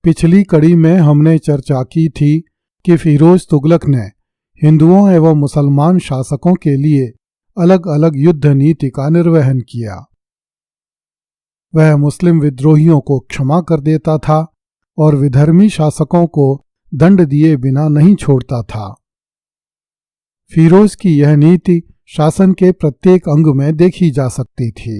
पिछली कड़ी में हमने चर्चा की थी कि फिरोज तुगलक ने हिंदुओं एवं मुसलमान शासकों के लिए अलग अलग युद्ध नीति का निर्वहन किया। वह मुस्लिम विद्रोहियों को क्षमा कर देता था और विधर्मी शासकों को दंड दिए बिना नहीं छोड़ता था। फिरोज की यह नीति शासन के प्रत्येक अंग में देखी जा सकती थी।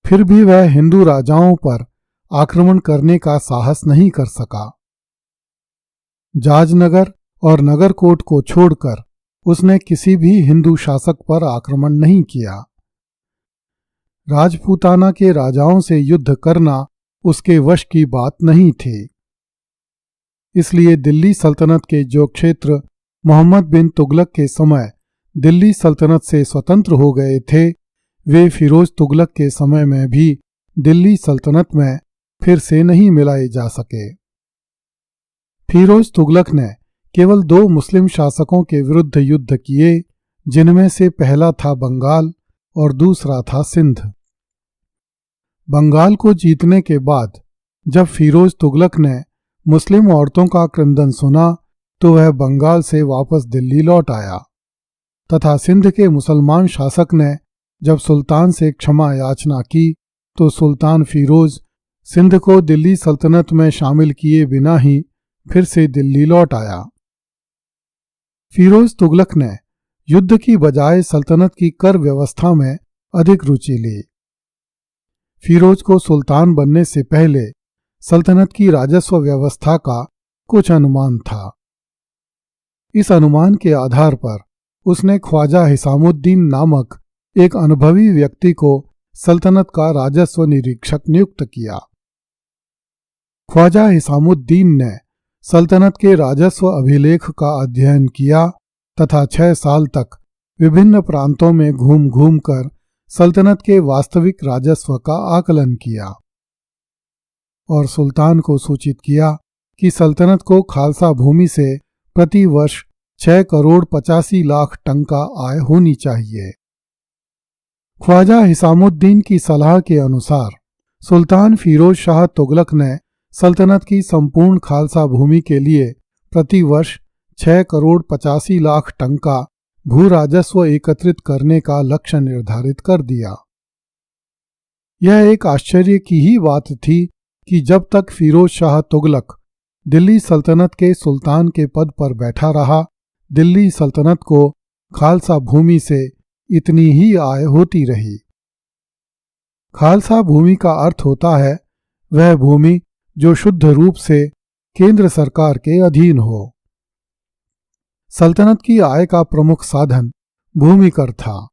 फिर भी वह हिंदू राजाओं पर आक्रमण करने का साहस नहीं कर सका। जाजनगर और नगरकोट को छोड़कर उसने किसी भी हिंदू शासक पर आक्रमण नहीं किया। राजपूताना के राजाओं से युद्ध करना उसके वश की बात नहीं थी। इसलिए दिल्ली सल्तनत के जो क्षेत्र मोहम्मद बिन तुगलक के समय दिल्ली सल्तनत से स्वतंत्र हो गए थे, वे फिरोज तुगलक के समय में भी दिल्ली सल्तनत में फिर से नहीं मिलाए जा सके। फिरोज तुगलक ने केवल 2 मुस्लिम शासकों के विरुद्ध युद्ध किए, जिनमें से पहला था बंगाल और दूसरा था सिंध। बंगाल को जीतने के बाद जब फिरोज तुगलक ने मुस्लिम औरतों का क्रंदन सुना तो वह बंगाल से वापस दिल्ली लौट आया तथा सिंध के मुसलमान शासक ने जब सुल्तान से क्षमा याचना की तो सुल्तान फिरोज सिंध को दिल्ली सल्तनत में शामिल किए बिना ही फिर से दिल्ली लौट आया। फिरोज तुगलक ने युद्ध की बजाय सल्तनत की कर व्यवस्था में अधिक रुचि ली। फिरोज को सुल्तान बनने से पहले सल्तनत की राजस्व व्यवस्था का कुछ अनुमान था। इस अनुमान के आधार पर उसने ख्वाजा हिसामुद्दीन नामक एक अनुभवी व्यक्ति को सल्तनत का राजस्व निरीक्षक नियुक्त किया। ख्वाजा हिसामुद्दीन ने सल्तनत के राजस्व अभिलेख का अध्ययन किया तथा 6 साल तक विभिन्न प्रांतों में घूम घूम कर सल्तनत के वास्तविक राजस्व का आकलन किया और सुल्तान को सूचित किया कि सल्तनत को खालसा भूमि से प्रति वर्ष 6 करोड़ 85 लाख टन का आय होनी चाहिए। ख्वाजा हिसामुद्दीन की सलाह के अनुसार सुल्तान फिरोज शाह तुगलक ने सल्तनत की संपूर्ण खालसा भूमि के लिए प्रति वर्ष 6 करोड़ 85 लाख टन का भू राजस्व एकत्रित करने का लक्ष्य निर्धारित कर दिया। यह एक आश्चर्य की ही बात थी कि जब तक फिरोज शाह तुगलक दिल्ली सल्तनत के सुल्तान के पद पर बैठा रहा, दिल्ली सल्तनत को खालसा भूमि से इतनी ही आय होती रही। खालसा भूमि का अर्थ होता है वह भूमि जो शुद्ध रूप से केंद्र सरकार के अधीन हो। सल्तनत की आय का प्रमुख साधन भूमि कर था,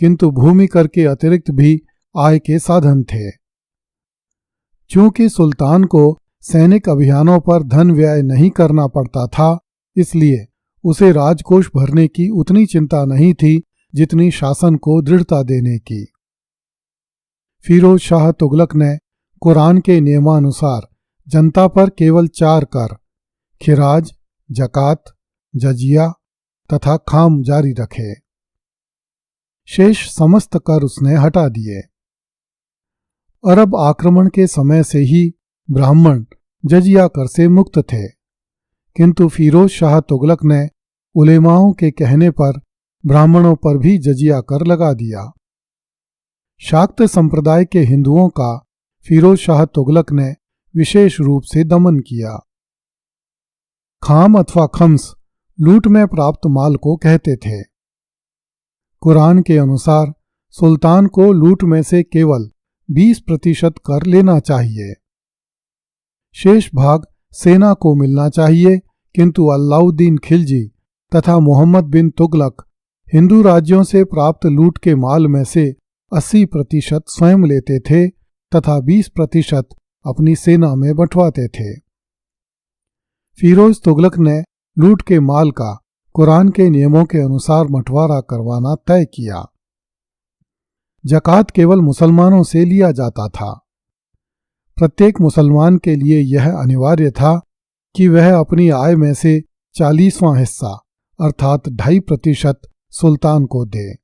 किंतु भूमि कर के अतिरिक्त भी आय के साधन थे। चूंकि सुल्तान को सैनिक अभियानों पर धन व्यय नहीं करना पड़ता था, इसलिए उसे राजकोष भरने की उतनी चिंता नहीं थी जितनी शासन को दृढ़ता देने की। फिरोज शाह तुगलक ने कुरान के नियमानुसार जनता पर केवल 4 कर खिराज, जकात, जजिया तथा खाम जारी रखे। शेष समस्त कर उसने हटा दिए। अरब आक्रमण के समय से ही ब्राह्मण जजिया कर से मुक्त थे, किंतु फिरोज शाह तुगलक ने उलेमाओं के कहने पर ब्राह्मणों पर भी जजिया कर लगा दिया। शाक्त संप्रदाय के हिंदुओं का फिरोज शाह तुगलक ने विशेष रूप से दमन किया। खाम अथवा खम्स लूट में प्राप्त माल को कहते थे। कुरान के अनुसार सुल्तान को लूट में से केवल 20% कर लेना चाहिए। शेष भाग सेना को मिलना चाहिए, किंतु अलाउद्दीन खिलजी तथा मोहम्मद बिन तुगलक हिंदू राज्यों से प्राप्त लूट के माल में से 80% स्वयं लेते थे तथा 20% अपनी सेना में बंटवाते थे। फिरोज तुगलक ने लूट के माल का कुरान के नियमों के अनुसार बंटवारा करवाना तय किया। जकात केवल मुसलमानों से लिया जाता था। प्रत्येक मुसलमान के लिए यह अनिवार्य था कि वह अपनी आय में से 40वां हिस्सा अर्थात 2.5% सुल्तान को दे।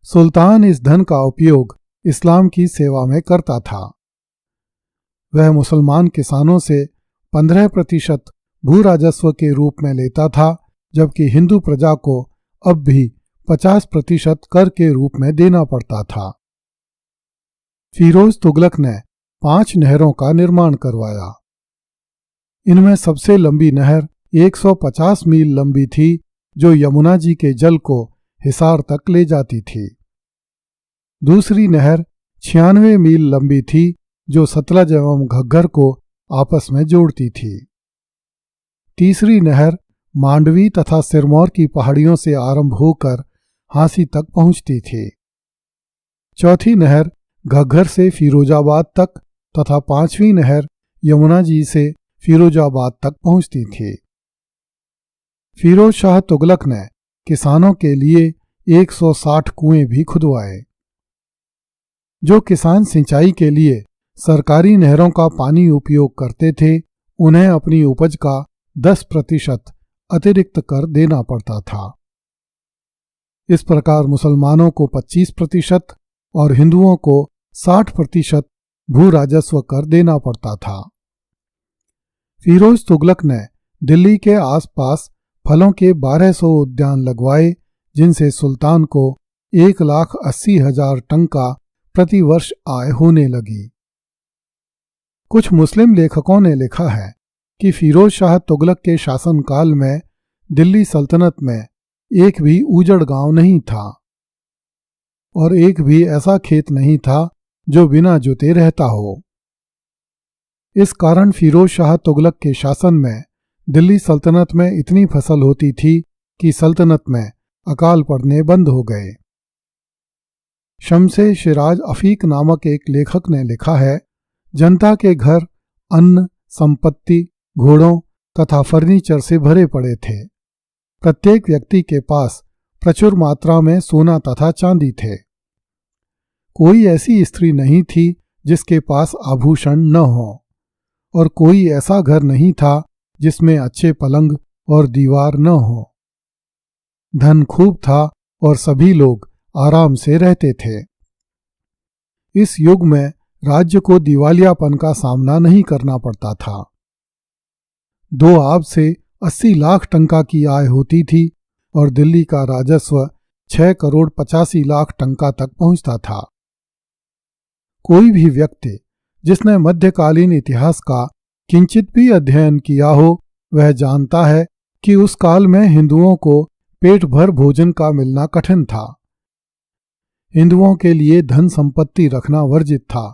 सुल्तान इस धन का उपयोग इस्लाम की सेवा में करता था। वह मुसलमान किसानों से 15% भू राजस्व के रूप में लेता था, जबकि हिंदू प्रजा को अब भी 50% कर के रूप में देना पड़ता था। फिरोज तुगलक ने 5 नहरों का निर्माण करवाया। इनमें सबसे लंबी नहर 150 मील लंबी थी, जो यमुना जी के जल को हिसार तक ले जाती थी। दूसरी नहर 96 मील लंबी थी, जो सतलज एवं घग्गर को आपस में जोड़ती थी। तीसरी नहर मांडवी तथा सिरमौर की पहाड़ियों से आरंभ होकर हांसी तक पहुंचती थी। चौथी नहर घग्गर से फिरोजाबाद तक तथा 5वीं नहर यमुना जी से फिरोजाबाद तक पहुंचती थी। फिरोज शाह तुगलक ने किसानों के लिए 160 कुएं भी खुदवाए। जो किसान सिंचाई के लिए सरकारी नहरों का पानी उपयोग करते थे, उन्हें अपनी उपज का 10% अतिरिक्त कर देना पड़ता था। इस प्रकार मुसलमानों को 25% और हिंदुओं को 60% भू राजस्व कर देना पड़ता था। फिरोज तुगलक ने दिल्ली के आसपास फलों के 1200 उद्यान लगवाए, जिनसे सुल्तान को 1,80,000 टन का प्रतिवर्ष आय होने लगी। कुछ मुस्लिम लेखकों ने लिखा है कि फिरोज शाह तुगलक के शासनकाल में दिल्ली सल्तनत में एक भी उजड़ गांव नहीं था और एक भी ऐसा खेत नहीं था जो बिना जोते रहता हो। इस कारण फिरोज शाह तुगलक के शासन में दिल्ली सल्तनत में इतनी फसल होती थी कि सल्तनत में अकाल पड़ने बंद हो गए। शम्से शिराज अफीक नामक एक लेखक ने लिखा है, जनता के घर अन्न, संपत्ति, घोड़ों तथा फर्नीचर से भरे पड़े थे। प्रत्येक व्यक्ति के पास प्रचुर मात्रा में सोना तथा चांदी थे। कोई ऐसी स्त्री नहीं थी जिसके पास आभूषण न हो, और कोई ऐसा घर नहीं था जिसमें अच्छे पलंग और दीवार न हो। धन खूब था और सभी लोग आराम से रहते थे। इस युग में राज्य को दिवालियापन का सामना नहीं करना पड़ता था। 2 आब से 80 लाख टंका की आय होती थी और दिल्ली का राजस्व 6,85,00,000 टंका तक पहुंचता था। कोई भी व्यक्ति जिसने मध्यकालीन इतिहास का किंचित भी अध्ययन किया हो, वह जानता है कि उस काल में हिंदुओं को पेट भर भोजन का मिलना कठिन था। हिंदुओं के लिए धन संपत्ति रखना वर्जित था।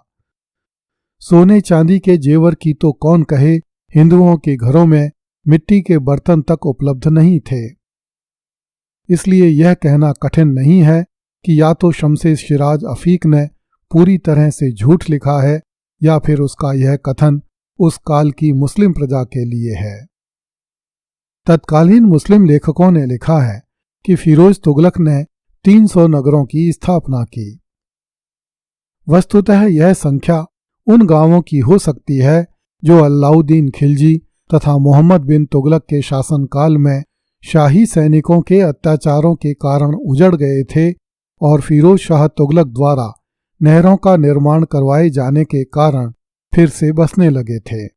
सोने चांदी के जेवर की तो कौन कहे, हिंदुओं के घरों में मिट्टी के बर्तन तक उपलब्ध नहीं थे। इसलिए यह कहना कठिन नहीं है कि या तो शम्से शिराज अफीक ने पूरी तरह से झूठ लिखा है या फिर उसका यह कथन उस काल की मुस्लिम प्रजा के लिए है। तत्कालीन मुस्लिम लेखकों ने लिखा है कि फिरोज तुगलक ने 300 नगरों की स्थापना की। वस्तुतः यह संख्या उन गांवों की हो सकती है जो अलाउद्दीन खिलजी तथा मोहम्मद बिन तुगलक के शासनकाल में शाही सैनिकों के अत्याचारों के कारण उजड़ गए थे और फिरोज शाह तुगलक द्वारा नहरों का निर्माण करवाए जाने के कारण फिर से बसने लगे थे।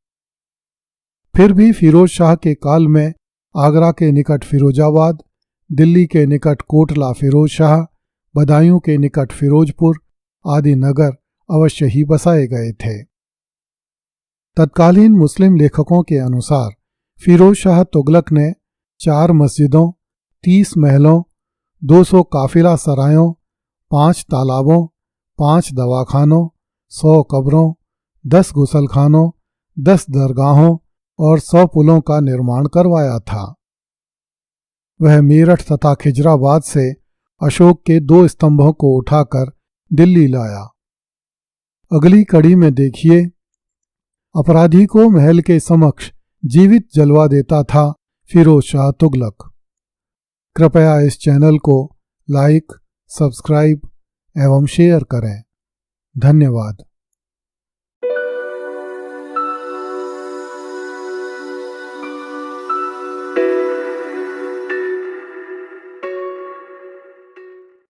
फिर भी फिरोज शाह के काल में आगरा के निकट फिरोजाबाद, दिल्ली के निकट कोटला फिरोज शाह, बदायूं के निकट फिरोजपुर आदि नगर अवश्य ही बसाए गए थे। तत्कालीन मुस्लिम लेखकों के अनुसार फिरोज शाह तुगलक ने 4 मस्जिदों, 30 महलों, 200 काफिला सरायों, 5 तालाबों, 5 दवाखानों, 100 कब्रों, 10 गुसलखानों, 10 दरगाहों और 100 पुलों का निर्माण करवाया था। वह मेरठ तथा खिजराबाद से अशोक के 2 स्तंभों को उठाकर दिल्ली लाया। अगली कड़ी में देखिए, अपराधी को महल के समक्ष जीवित जलवा देता था फिरोज शाह तुगलक। कृपया इस चैनल को लाइक, सब्सक्राइब एवं शेयर करें। धन्यवाद।